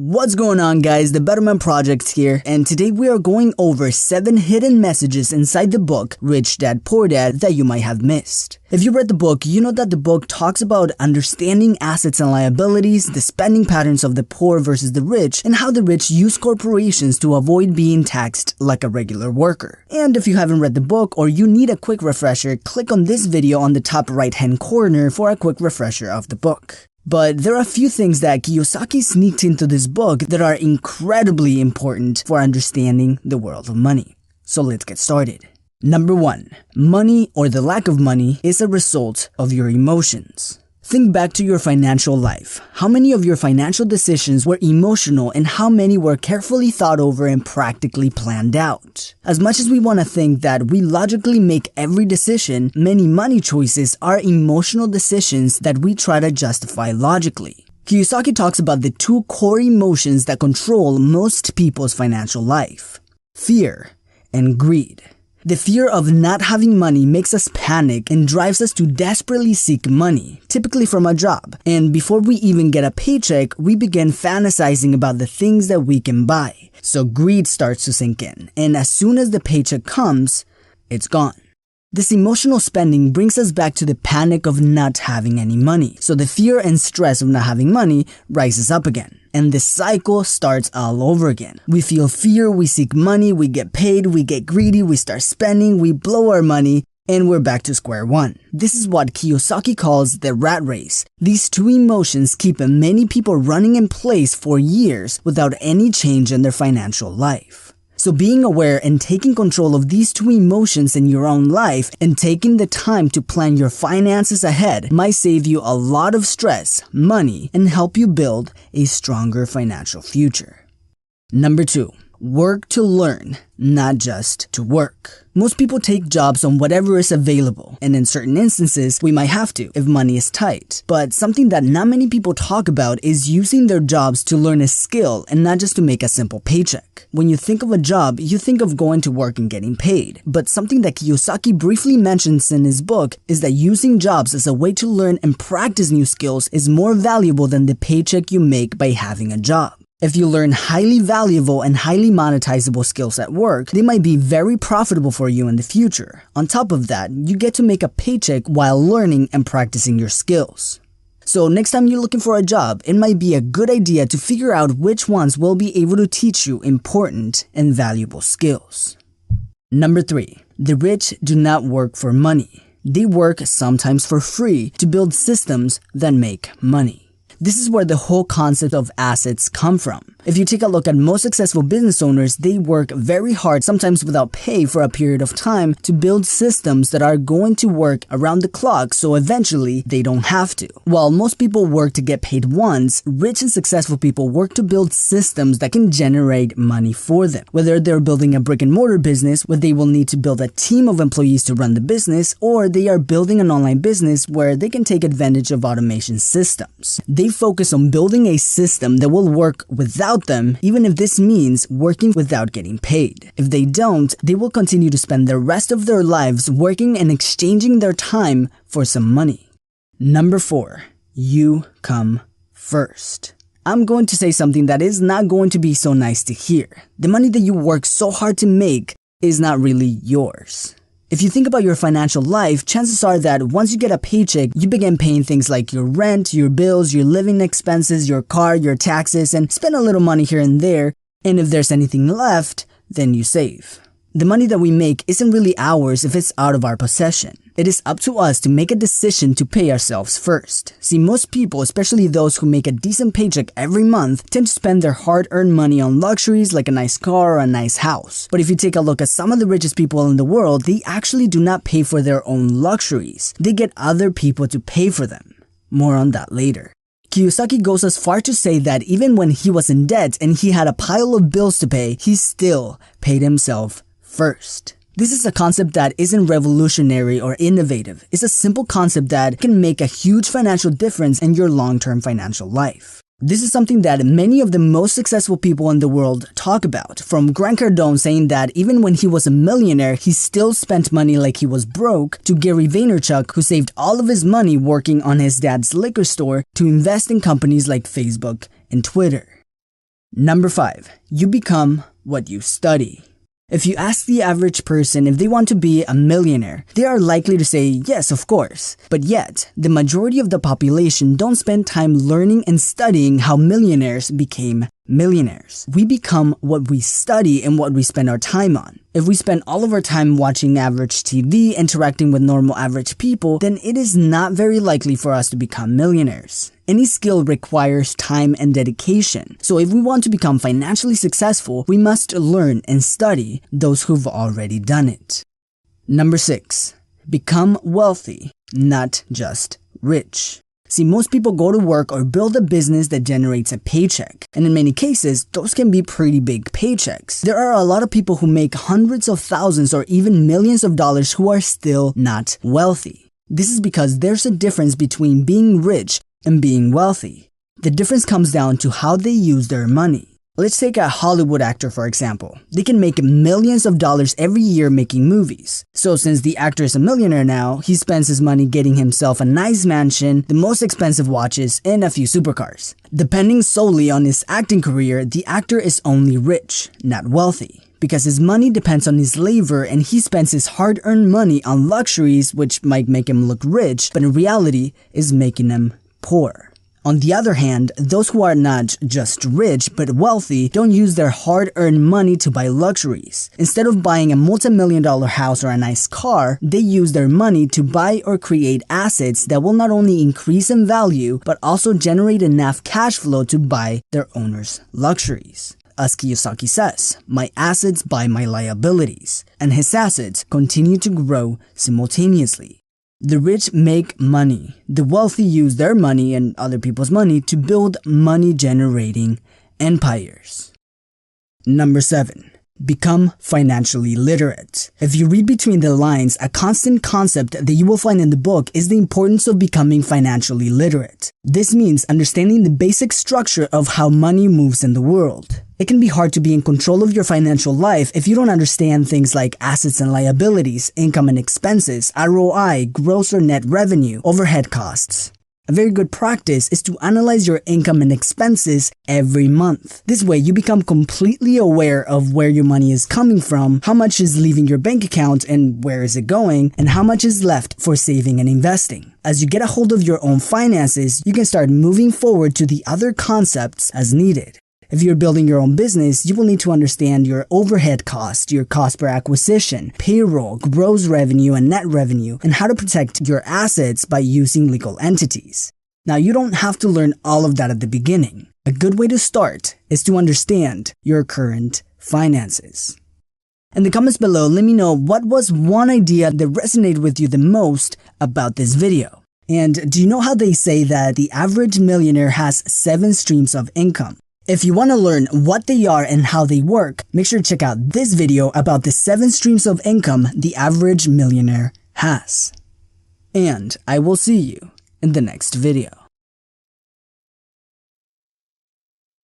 What's going on, guys? The Betterment Project here, and today we are going over 7 hidden messages inside the book Rich Dad Poor Dad that you might have missed. If you read the book, you know that the book talks about understanding assets and liabilities, the spending patterns of the poor versus the rich, and how the rich use corporations to avoid being taxed like a regular worker. And if you haven't read the book or you need a quick refresher, click on this video on the top right-hand corner for a quick refresher of the book. But there are a few things that Kiyosaki sneaked into this book that are incredibly important for understanding the world of money. So let's get started. Number 1. Money, or the lack of money, is a result of your emotions. Think back to your financial life. How many of your financial decisions were emotional and how many were carefully thought over and practically planned out? As much as we want to think that we logically make every decision, many money choices are emotional decisions that we try to justify logically. Kiyosaki talks about the 2 core emotions that control most people's financial life: fear and greed. The fear of not having money makes us panic and drives us to desperately seek money, typically from a job. And before we even get a paycheck, we begin fantasizing about the things that we can buy. So greed starts to sink in, and as soon as the paycheck comes, it's gone. This emotional spending brings us back to the panic of not having any money. So the fear and stress of not having money rises up again. And the cycle starts all over again. We feel fear, we seek money, we get paid, we get greedy, we start spending, we blow our money, and we're back to square one. This is what Kiyosaki calls the rat race. These 2 emotions keep many people running in place for years without any change in their financial life. So being aware and taking control of these 2 emotions in your own life and taking the time to plan your finances ahead might save you a lot of stress, money, and help you build a stronger financial future. Number 2. Work to learn, not just to work. Most people take jobs on whatever is available, and in certain instances, we might have to if money is tight. But something that not many people talk about is using their jobs to learn a skill and not just to make a simple paycheck. When you think of a job, you think of going to work and getting paid. But something that Kiyosaki briefly mentions in his book is that using jobs as a way to learn and practice new skills is more valuable than the paycheck you make by having a job. If you learn highly valuable and highly monetizable skills at work, they might be very profitable for you in the future. On top of that, you get to make a paycheck while learning and practicing your skills. So next time you're looking for a job, it might be a good idea to figure out which ones will be able to teach you important and valuable skills. Number 3. The rich do not work for money. They work sometimes for free to build systems that make money. This is where the whole concept of assets come from. If you take a look at most successful business owners, they work very hard, sometimes without pay, for a period of time to build systems that are going to work around the clock, so eventually they don't have to. While most people work to get paid once, rich and successful people work to build systems that can generate money for them. Whether they're building a brick and mortar business where they will need to build a team of employees to run the business, or they are building an online business where they can take advantage of automation systems. They focus on building a system that will work without them, even if this means working without getting paid. If they don't, they will continue to spend the rest of their lives working and exchanging their time for some money. Number 4. You come first. I'm going to say something that is not going to be so nice to hear. The money that you work so hard to make is not really yours. If you think about your financial life, chances are that once you get a paycheck, you begin paying things like your rent, your bills, your living expenses, your car, your taxes, and spend a little money here and there. And if there's anything left, then you save. The money that we make isn't really ours if it's out of our possession. It is up to us to make a decision to pay ourselves first. See, most people, especially those who make a decent paycheck every month, tend to spend their hard-earned money on luxuries like a nice car or a nice house. But if you take a look at some of the richest people in the world, they actually do not pay for their own luxuries. They get other people to pay for them. More on that later. Kiyosaki goes as far to say that even when he was in debt and he had a pile of bills to pay, he still paid himself first. This is a concept that isn't revolutionary or innovative. It's a simple concept that can make a huge financial difference in your long-term financial life. This is something that many of the most successful people in the world talk about, from Grant Cardone saying that even when he was a millionaire, he still spent money like he was broke, to Gary Vaynerchuk, who saved all of his money working on his dad's liquor store to invest in companies like Facebook and Twitter. Number 5. You become what you study. If you ask the average person if they want to be a millionaire, they are likely to say yes, of course. But yet, the majority of the population don't spend time learning and studying how millionaires became millionaires. We become what we study and what we spend our time on. If we spend all of our time watching average TV, interacting with normal average people, then it is not very likely for us to become millionaires. Any skill requires time and dedication. So if we want to become financially successful, we must learn and study those who've already done it. Number 6. Become wealthy, not just rich. See, most people go to work or build a business that generates a paycheck. And in many cases, those can be pretty big paychecks. There are a lot of people who make hundreds of thousands or even millions of dollars who are still not wealthy. This is because there's a difference between being rich and being wealthy. The difference comes down to how they use their money. Let's take a Hollywood actor for example. They can make millions of dollars every year making movies. So since the actor is a millionaire now, he spends his money getting himself a nice mansion, the most expensive watches, and a few supercars. Depending solely on his acting career, the actor is only rich, not wealthy. Because his money depends on his labor and he spends his hard-earned money on luxuries which might make him look rich, but in reality is making him poor. On the other hand, those who are not just rich but wealthy don't use their hard-earned money to buy luxuries. Instead of buying a multi-million-dollar house or a nice car, they use their money to buy or create assets that will not only increase in value but also generate enough cash flow to buy their owner's luxuries. As Kyosaki says, my assets buy my liabilities, and his assets continue to grow simultaneously. The rich make money. The wealthy use their money and other people's money to build money-generating empires. Number 7. Become financially literate. If you read between the lines, a constant concept that you will find in the book is the importance of becoming financially literate. This means understanding the basic structure of how money moves in the world. It can be hard to be in control of your financial life if you don't understand things like assets and liabilities, income and expenses, ROI, gross or net revenue, overhead costs. A very good practice is to analyze your income and expenses every month. This way, you become completely aware of where your money is coming from, how much is leaving your bank account and where is it going, and how much is left for saving and investing. As you get a hold of your own finances, you can start moving forward to the other concepts as needed. If you're building your own business, you will need to understand your overhead cost, your cost per acquisition, payroll, gross revenue, and net revenue, and how to protect your assets by using legal entities. Now, you don't have to learn all of that at the beginning. A good way to start is to understand your current finances. In the comments below, let me know what was one idea that resonated with you the most about this video. And do you know how they say that the average millionaire has 7 streams of income? If you want to learn what they are and how they work, make sure to check out this video about the 7 streams of income the average millionaire has. And I will see you in the next video.